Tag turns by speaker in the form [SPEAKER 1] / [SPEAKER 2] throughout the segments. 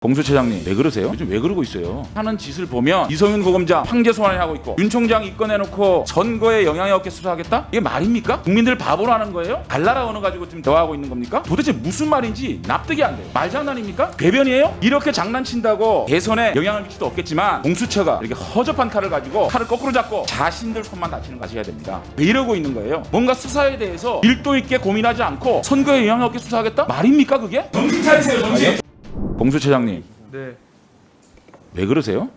[SPEAKER 1] 공수처장님 왜 그러세요? 요즘 왜 그러고 있어요? 하는 짓을 보면 이성윤 고검장 황제 소환을 하고 있고 윤 총장 입건해놓고 선거에 영향이 없게 수사하겠다? 이게 말입니까? 국민들 바보로 하는 거예요? 달나라 언어 가지고 지금 대화하고 있는 겁니까? 도대체 무슨 말인지 납득이 안 돼요. 말장난입니까? 궤변이에요? 이렇게 장난친다고 대선에 영향을 미칠 수도 없겠지만 공수처가 이렇게 허접한 칼을 가지고 칼을 거꾸로 잡고 자신들 손만 다치는 거 아셔야 됩니다. 왜 이러고 있는 거예요? 뭔가 수사에 대해서 밀도 있게 고민하지 않고 선거에 영향 없게 수사하겠다? 말입니까 그게? 정신 차리세요 정신! 공수처장님
[SPEAKER 2] 네.
[SPEAKER 1] 왜 그러세요?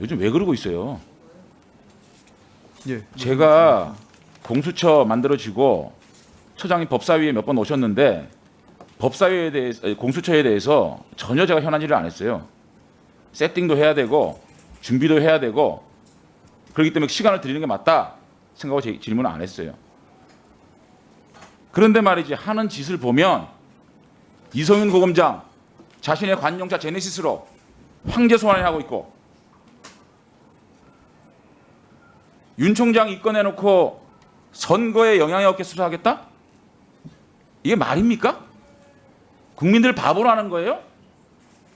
[SPEAKER 1] 요즘 왜 그러고 있어요?
[SPEAKER 2] 예.
[SPEAKER 1] 제가 공수처 만들어지고 처장이 법사위에 몇 번 오셨는데 법사위에 대해서 공수처에 대해서 전혀 제가 현안 일을 안 했어요. 세팅도 해야 되고 준비도 해야 되고 그렇기 때문에 시간을 드리는 게 맞다 생각하고 질문을 안 했어요. 그런데 말이지 하는 짓을 보면 이성윤 고검장 자신의 관용차 제네시스로 황제 소환을 하고 있고 윤 총장 입건해놓고 선거에 영향이 없게 수사하겠다? 이게 말입니까? 국민들 바보로 하는 거예요?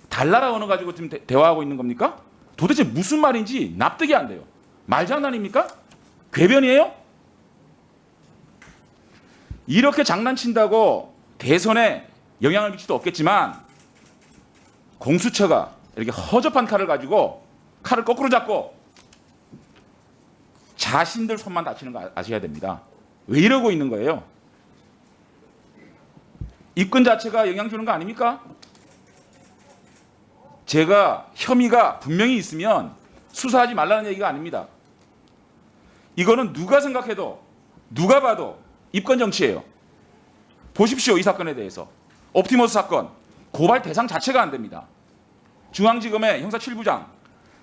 [SPEAKER 1] 달나라 언어 가지고 지금 대화하고 있는 겁니까? 도대체 무슨 말인지 납득이 안 돼요. 말장난입니까? 궤변이에요? 이렇게 장난친다고 대선에 영향을 미칠 수도 없겠지만 공수처가 이렇게 허접한 칼을 가지고 칼을 거꾸로 잡고 자신들 손만 다치는 거 아셔야 됩니다. 왜 이러고 있는 거예요? 입건 자체가 영향 주는 거 아닙니까? 제가 혐의가 분명히 있으면 수사하지 말라는 얘기가 아닙니다. 이거는 누가 생각해도 누가 봐도 입건 정치예요. 보십시오. 이 사건에 대해서. 옵티머스 사건 고발 대상 자체가 안 됩니다. 중앙지검의 형사 7부장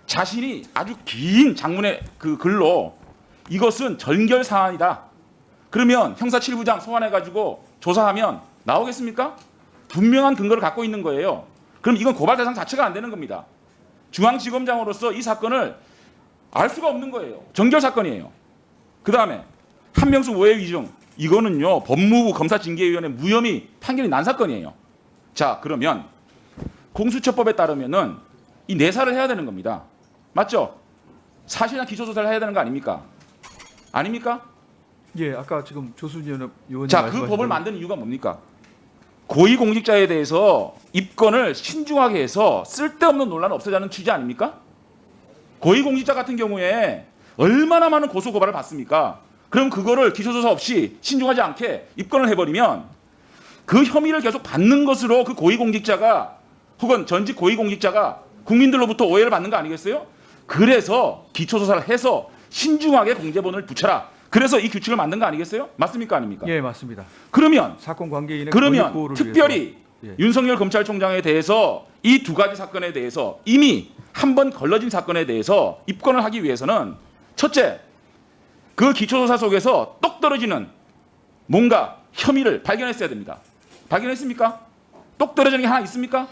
[SPEAKER 1] 자신이 아주 긴 장문의 그 글로 이것은 전결 사안이다. 그러면 형사 7부장 소환해가지고 조사하면 나오겠습니까? 분명한 근거를 갖고 있는 거예요. 그럼 이건 고발 대상 자체가 안 되는 겁니다. 중앙지검장으로서 이 사건을 알 수가 없는 거예요. 전결 사건이에요. 그 다음에 한명숙 오해 위증 이거는요 법무부 검사징계위원회 무혐의 판결이 난 사건이에요. 자 그러면 공수처법에 따르면은 이 내사를 해야 되는 겁니다. 맞죠? 사실상 기초조사를 해야 되는 거 아닙니까? 아닙니까?
[SPEAKER 2] 예, 아까 지금 조순현 의원님
[SPEAKER 1] 자 그 법을 만드는 이유가 뭡니까? 고위공직자에 대해서 입건을 신중하게 해서 쓸데없는 논란을 없애자는 취지 아닙니까? 고위공직자 같은 경우에 얼마나 많은 고소고발을 받습니까? 그럼 그거를 기초조사 없이 신중하지 않게 입건을 해버리면 그 혐의를 계속 받는 것으로 그 고위공직자가 혹은 전직 고위공직자가 국민들로부터 오해를 받는 거 아니겠어요? 그래서 기초조사를 해서 신중하게 공제본을 붙여라. 그래서 이 규칙을 만든 거 아니겠어요? 맞습니까? 아닙니까?
[SPEAKER 2] 예, 맞습니다.
[SPEAKER 1] 그러면
[SPEAKER 2] 사건 관계인의
[SPEAKER 1] 그러면
[SPEAKER 2] 권익 보호를
[SPEAKER 1] 특별히
[SPEAKER 2] 위해서. 예.
[SPEAKER 1] 윤석열 검찰총장에 대해서 이 두 가지 사건에 대해서 이미 한 번 걸러진 사건에 대해서 입건을 하기 위해서는 첫째, 그 기초조사 속에서 똑 떨어지는 뭔가 혐의를 발견했어야 됩니다. 발견했습니까? 똑 떨어지는 게 하나 있습니까?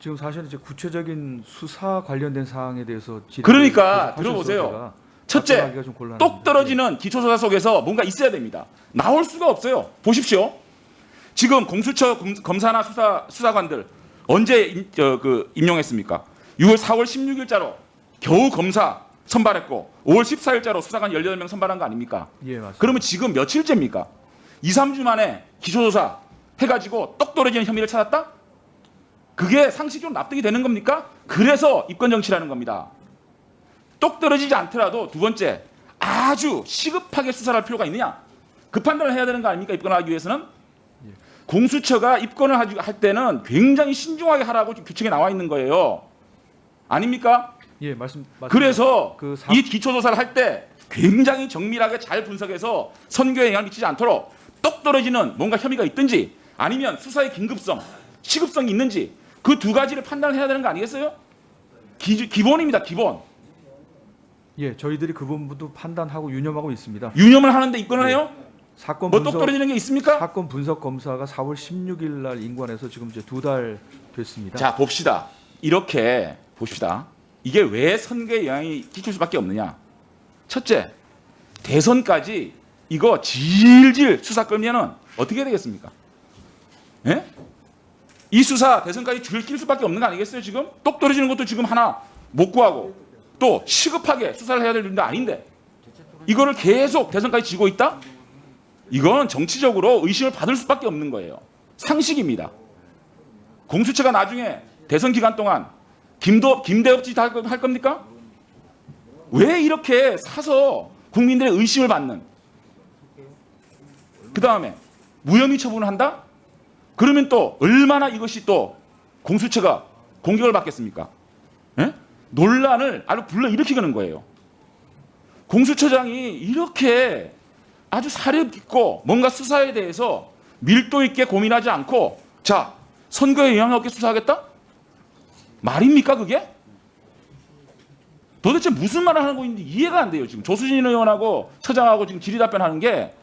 [SPEAKER 2] 지금 사실은 이제 구체적인 수사 관련된 사항에 대해서
[SPEAKER 1] 그러니까 들어보세요. 첫째,
[SPEAKER 2] 답변하기가 좀 곤란합니다.
[SPEAKER 1] 똑 떨어지는 기초조사 속에서 뭔가 있어야 됩니다. 나올 수가 없어요. 보십시오. 지금 공수처 검사나 수사관들 언제 임용했습니까? 4월 16일자로 겨우 검사 선발했고 5월 14일자로 수사관 18명 선발한 거 아닙니까?
[SPEAKER 2] 예, 맞습니다.
[SPEAKER 1] 그러면 지금 며칠째입니까? 2, 3주 만에 기초조사 해가지고 똑 떨어지는 혐의를 찾았다? 그게 상식적으로 납득이 되는 겁니까? 그래서 입건 정치라는 겁니다. 똑 떨어지지 않더라도 두 번째, 아주 시급하게 수사를 할 필요가 있느냐? 그 판단을 해야 되는 거 아닙니까? 입건하기 위해서는? 공수처가 입건을 할 때는 굉장히 신중하게 하라고 규칙에 나와 있는 거예요. 아닙니까?
[SPEAKER 2] 예, 맞습니다.
[SPEAKER 1] 그래서 이 기초조사를 할 때 굉장히 정밀하게 잘 분석해서 선거에 영향을 미치지 않도록 똑 떨어지는 뭔가 혐의가 있든지 아니면 수사의 긴급성, 시급성이 있는지 그 두 가지를 판단을 해야 되는 거 아니겠어요? 기본입니다. 기본.
[SPEAKER 2] 예, 저희들이 그 부분도 판단하고 유념하고 있습니다.
[SPEAKER 1] 유념을 하는데 입건을 해요?
[SPEAKER 2] 사건
[SPEAKER 1] 뭐 똑 떨어지는 게 있습니까?
[SPEAKER 2] 사건 분석 검사가 4월 16일 날 인관해서 지금 이제 2달 됐습니다.
[SPEAKER 1] 자 봅시다. 이렇게 봅시다. 이게 왜 선거에 영향이 끼칠 수밖에 없느냐? 첫째, 대선까지 이거 질질 수사 끌면은 어떻게 되겠습니까? 예? 이 수사 대선까지 들킬 수밖에 없는 거 아니겠어요? 지금 똑 떨어지는 것도 지금 하나 못 구하고 또 시급하게 수사를 해야 될 일도 아닌데 이거를 계속 대선까지 지고 있다? 이건 정치적으로 의심을 받을 수밖에 없는 거예요. 상식입니다. 공수처가 나중에 대선 기간 동안 김대업짓 할 겁니까? 왜 이렇게 사서 국민들의 의심을 받는? 그 다음에 무혐의 처분을 한다? 그러면 또 얼마나 이것이 또 공수처가 공격을 받겠습니까? 예? 논란을 아주 불러일으키는 거예요. 공수처장이 이렇게 아주 사려 깊고 뭔가 수사에 대해서 밀도 있게 고민하지 않고 자 선거에 영향 없게 수사하겠다? 말입니까 그게? 도대체 무슨 말을 하는 거인지 이해가 안 돼요. 지금 조수진 의원하고 처장하고 지금 질의 답변하는 게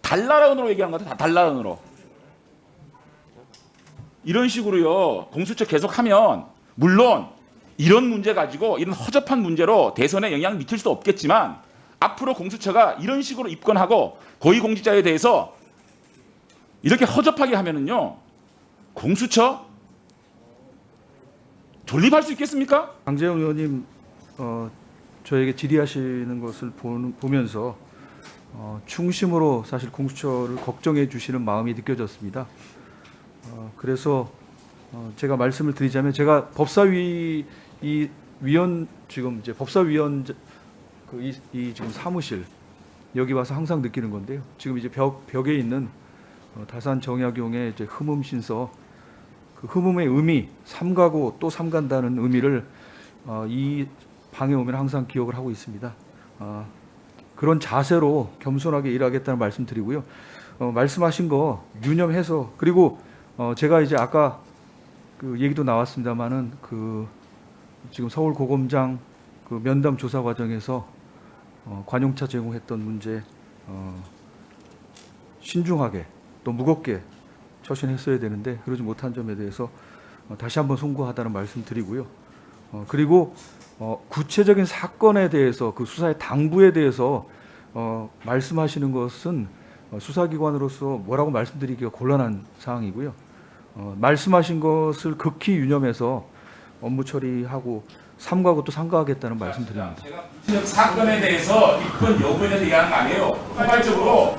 [SPEAKER 1] 달나라언어로 얘기하는 것 같아요. 다 달나라언어로. 이런 식으로요. 공수처 계속하면 물론 이런 문제 가지고 이런 허접한 문제로 대선에 영향을 미칠 수도 없겠지만 앞으로 공수처가 이런 식으로 입건하고 고위공직자에 대해서 이렇게 허접하게 하면은요. 공수처 존립할 수 있겠습니까?
[SPEAKER 2] 강재영 의원님 저에게 질의하시는 것을 보면서 충심으로 사실 공수처를 걱정해 주시는 마음이 느껴졌습니다. 그래서 제가 말씀을 드리자면 제가 법사위 이 위원 지금 이제 법사위원 이 지금 사무실 여기 와서 항상 느끼는 건데요. 지금 이제 벽에 있는 다산 정약용의 이제 흠음 신서 그 흠음의 의미 삼가고 또 삼간다는 의미를 이 방에 오면 항상 기억을 하고 있습니다. 그런 자세로 겸손하게 일하겠다는 말씀드리고요. 말씀하신 거 유념해서 그리고 제가 이제 아까 그 얘기도 나왔습니다만은 그 지금 서울고검장 그 면담 조사 과정에서 관용차 제공했던 문제 신중하게 또 무겁게 처신했어야 되는데 그러지 못한 점에 대해서 다시 한번 송구하다는 말씀드리고요. 그리고 구체적인 사건에 대해서 그 수사의 당부에 대해서 말씀하시는 것은 수사기관으로서 뭐라고 말씀드리기가 곤란한 사항이고요. 말씀하신 것을 극히 유념해서 업무 처리하고 삼가고 또 삼가하겠다는 말씀드립니다.
[SPEAKER 1] 제가 구체적 사건에 대해서 입건 여부에 대해서 얘기하는 거 아니에요. 포괄적으로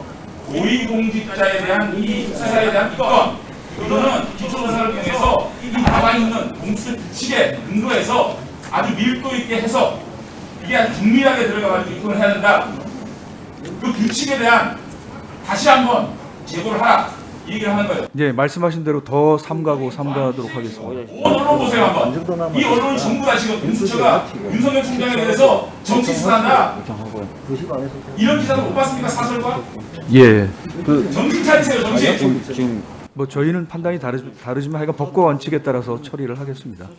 [SPEAKER 1] 고위공직자에 대한 이 수사에 대한 입건 이거는 기초조사를 통해서 이 나와 있는 공수처 규칙에 근거해서 아주 밀도 있게 해서 이게 아주 긴밀하게 들어가가지고 입건을 해야 된다. 그 규칙에 대한 다시 한번 제고를 하라 이 얘기를 하는 거예요.
[SPEAKER 2] 이제 말씀하신 대로 더 삼가고 삼가하도록 하겠습니다.
[SPEAKER 1] 온 언론 보세요 한번. 이 언론이 전부 다 지금 공수처가 윤석열 총장에 대해서 정치 수사한다. 이런 기사도 못 봤습니까 사설과?
[SPEAKER 2] 예.
[SPEAKER 1] 정신 차리세요 정신.
[SPEAKER 2] 뭐 저희는 판단이 다르지만 하여간 법과 원칙에 따라서 처리를 하겠습니다.